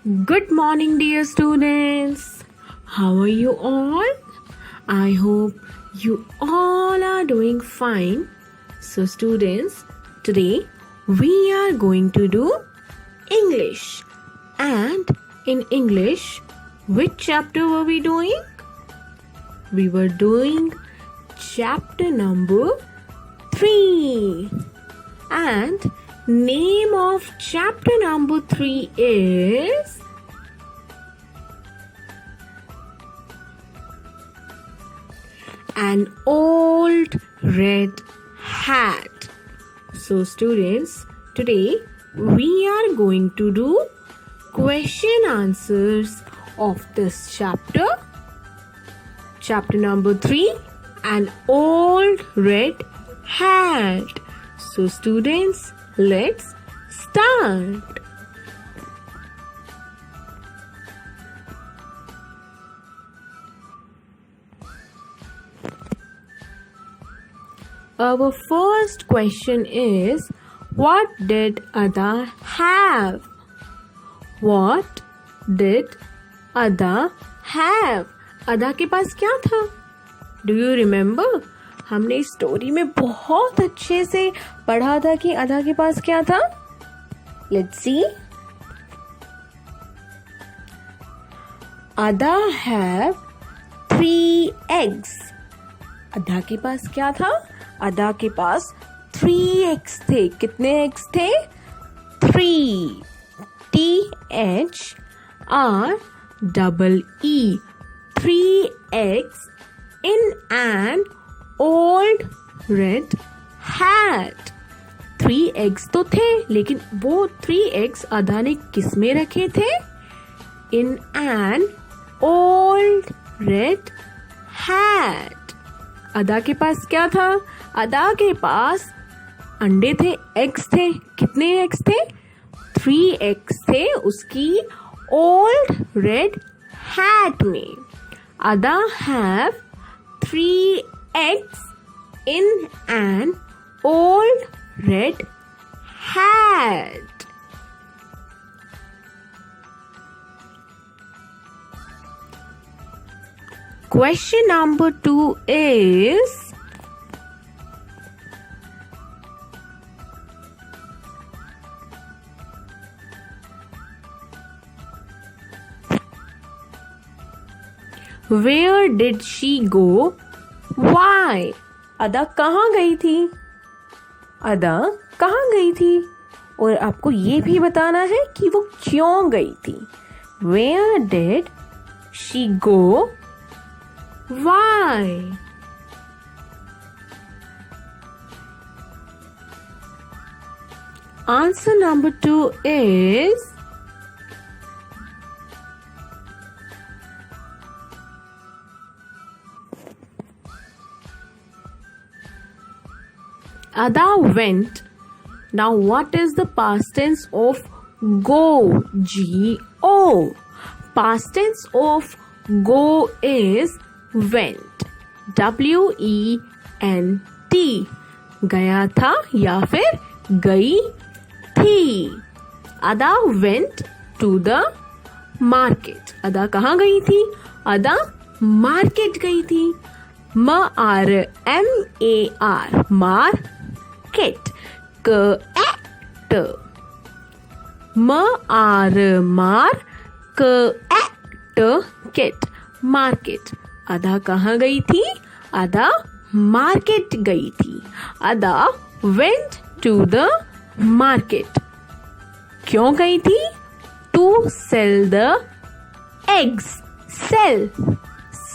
Good morning, dear students. How are you all? I hope you all are doing fine. So, students, today we are going to do English. And in English, which chapter were we doing? We were doing chapter number 3. And name of chapter number 3 is An Old Red Hat. So students, today we are going to do question answers of this chapter. Chapter number 3, An Old Red Hat. So students, let's start. Our first question is, what did Ada have? What did Ada have? Ada के पास क्या था? Do you remember? हमने इस story में बहुत अच्छे से पढ़ा था कि अदा के पास क्या था. Let's see. Ada have 3 eggs. अदा के पास क्या था? अदा के पास 3 eggs थे. कितने eggs थे? 3. THREE. 3 eggs in an old red hat. 3 eggs तो थे, लेकिन वो 3 eggs अदा ने किस में रखे थे? In an old red hat. अदा के पास क्या था? अदा के पास अंडे थे, eggs थे. कितने eggs थे? 3 eggs थे उसकी old red hat में. Ada have 3 eggs in an old red hat. Question number 2 is, where did she go? Why? अदा कहाँ गई थी? अदा कहाँ गई थी? और आपको ये भी बताना है कि वो क्यों गई थी. Where did she go? Why? Answer number 2 is Ada went. Now what is the past tense of go? G-O. Past tense of go is went. W-E-N-T. गया था या फिर गई थी. Ada went to the market. Ada कहाँ गई थी? Ada market गई थी. M-A-R. Market. K-E-T. Market. Market. अदा कहाँ गई थी? अदा मार्केट गई थी. अदा went to the market. क्यों गई थी? To sell the eggs. Sell.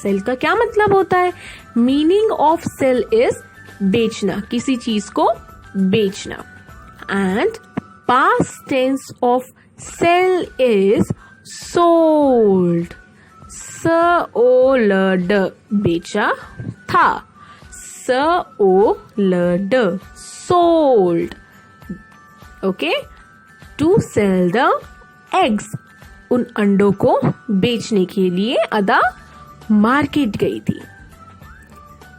Sell का क्या मतलब होता है? Meaning of sell is बेचना, किसी चीज को बेचना. And past tense of sell is sold. S-O-L-D. बेचा था. S-O-L-D. Sold. Okay? To sell the eggs. उन अंडों को बेचने के लिए अदा मार्केट गई थी.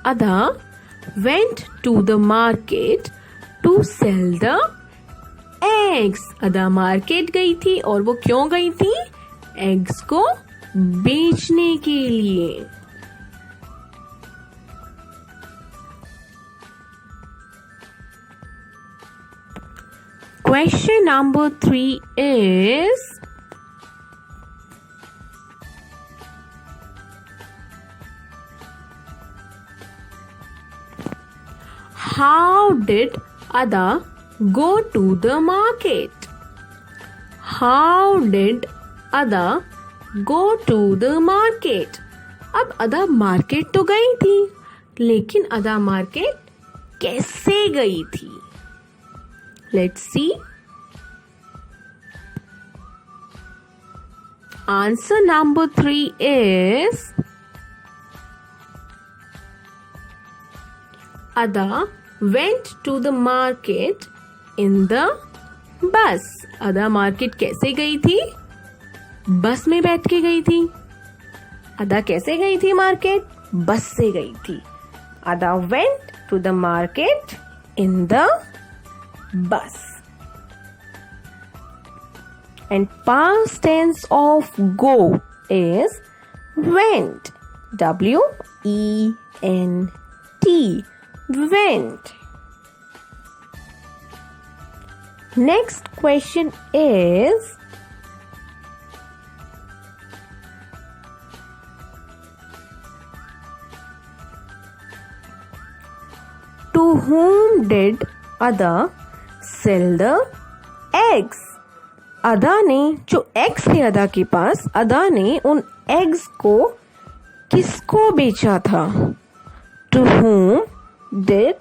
अदा went to the market to sell the eggs. अदा मार्केट गई थी और वो क्यों गई थी? एग्स को बेचने के लिए। Question number 3 is, how did Ada go to the market? How did Ada go to the market? अब अदा मार्केट तो गई थी, लेकिन अदा मार्केट कैसे गई थी? Let's see. Answer number 3 is, Ada went to the market in the bus. Ada market कैसे गई थी? बस में बैठ के गई थी। अदा कैसे गई थी मार्केट? बस से गई थी। Ada went to the market in the bus. And past tense of go is went. W-E-N-T. Went. Next question is, to whom did Ada sell the eggs? अदा ने जो एग्स थे अदा के पास, अदा ने उन एग्स को किसको बेचा था? To whom did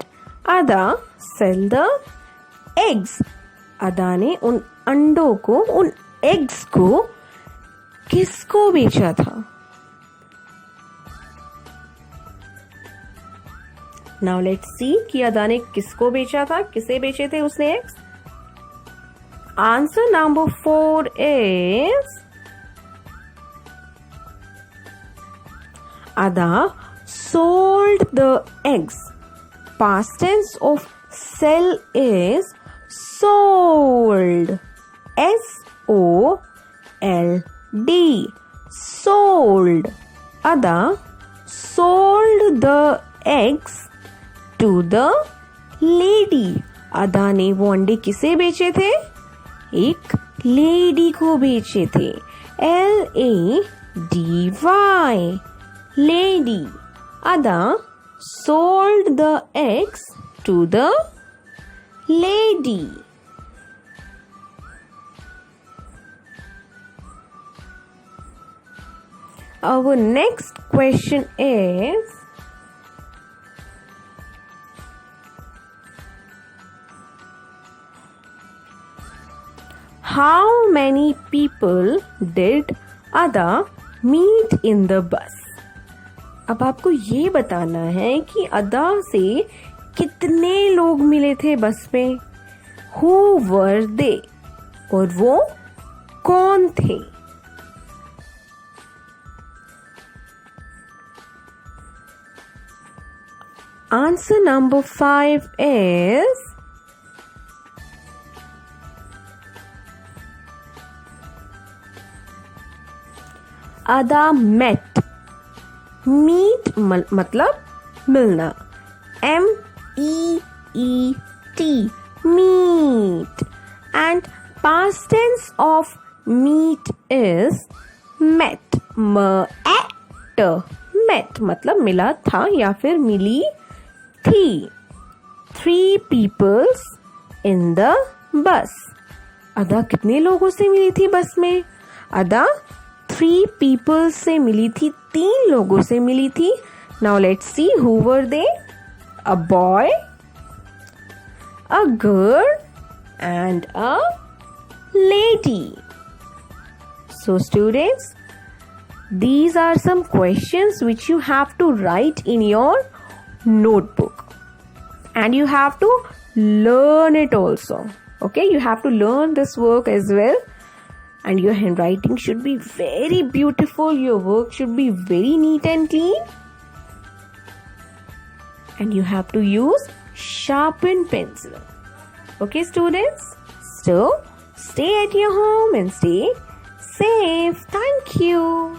Ada sell the eggs? अदा ने उन अंडों को, उन एग्स को किसको बेचा था? Now let's see कि अदा ने किसको बेचा था, किसे बेचे थे उसने eggs? Answer number 4 is, Ada sold the eggs. Past tense of sell is sold. S-O-L-D. Sold. Ada sold the eggs to the lady. अदा ने वो अंडे किसे बेचे थे? एक लेडी को बेचे थे। L-A-D-Y. Lady. Ada sold the eggs to the lady. Our next question is, how many people did Ada meet in the bus? अब आपको ये बताना है कि अदा से कितने लोग मिले थे बस में। Who were they? और वो कौन थे? Answer number 5 is, Ada met. Meet मतलब मिलना। M-E-E-T. Meet. And past tense of meet is met. M-E-T. Met मतलब मिला था या फिर मिली थी। 3 peoples in the bus. अदा कितने लोगों से मिली थी बस में? अदा 3 people से मिली थी, 3 लोगों से मिली थी। Now let's see who were they? A boy, a girl, and a lady. So students, these are some questions which you have to write in your notebook. And you have to learn it also. Okay, you have to learn this work as well. And your handwriting should be very beautiful. Your work should be very neat and clean. And you have to use sharpened pencil. Okay, students? So, stay at your home and stay safe. Thank thank you.